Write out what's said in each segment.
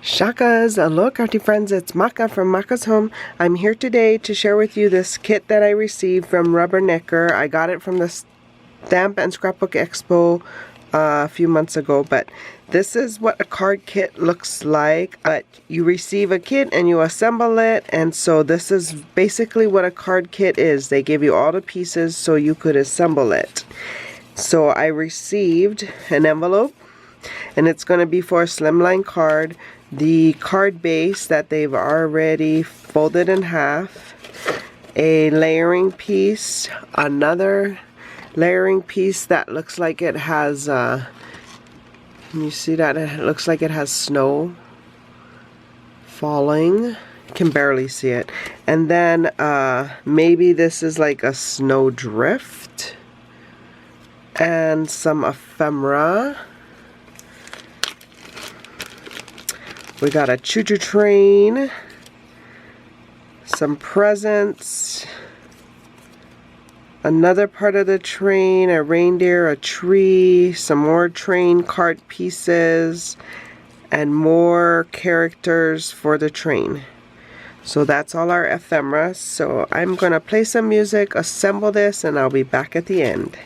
Shakas, aloha crafty friends, it's Maka from Makaz Home. I'm here today to share with you this kit that I received from Rubbernecker. I got it from the Stamp and Scrapbook Expo a few months ago, but this is what a card kit looks like. But you receive a kit and you assemble it, and so this is basically what a card kit is. They give you all the pieces so you could assemble it. So I received an envelope, and it's going to be for a slimline card. The card base that they've already folded in half, a layering piece, another layering piece that looks like it has, can you see that? It looks like it has snow falling. You can barely see it. And then maybe this is like a snow drift, and some ephemera. We got a choo-choo train, some presents, another part of the train, a reindeer, a tree, some more train card pieces, and more characters for the train. So that's all our ephemera. So I'm going to play some music, assemble this, and I'll be back at the end.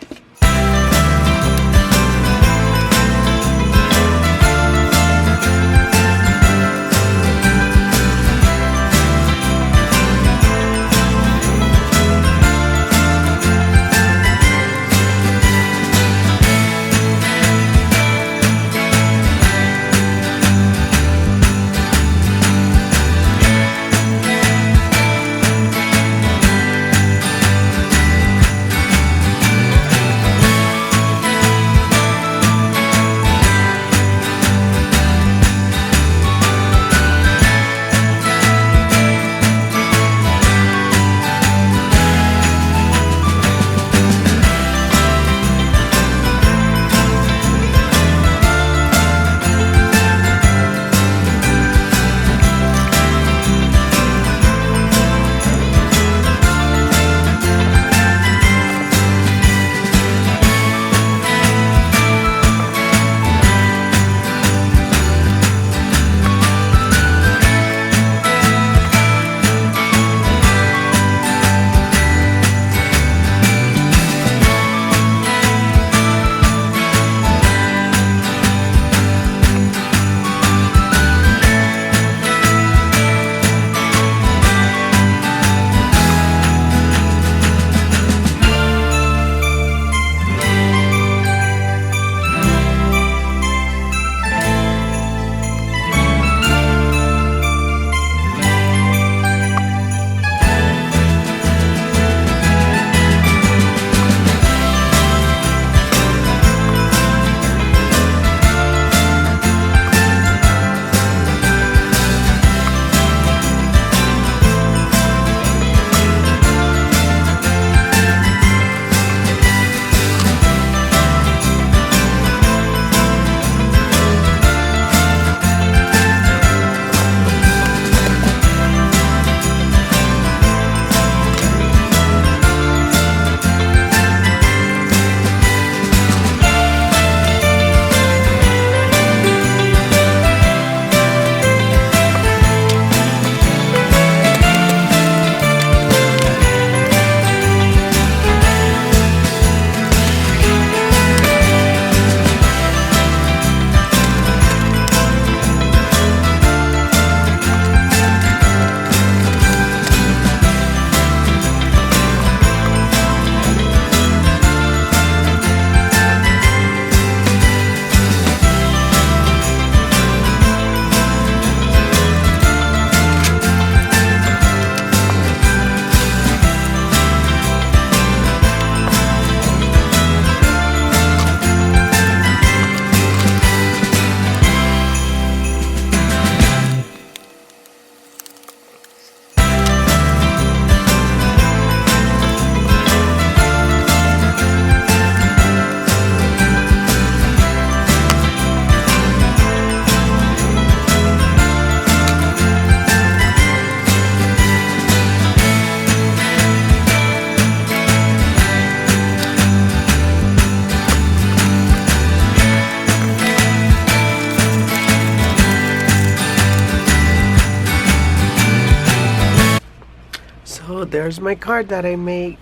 there's my card that I made.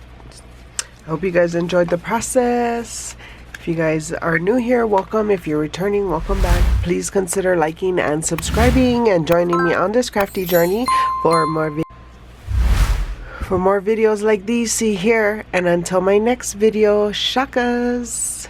I hope you guys enjoyed the process. If you guys are new here, welcome. If you're returning, welcome back. Please consider liking and subscribing and joining me on this crafty journey for more videos like these. See here, and until my next video, shakas.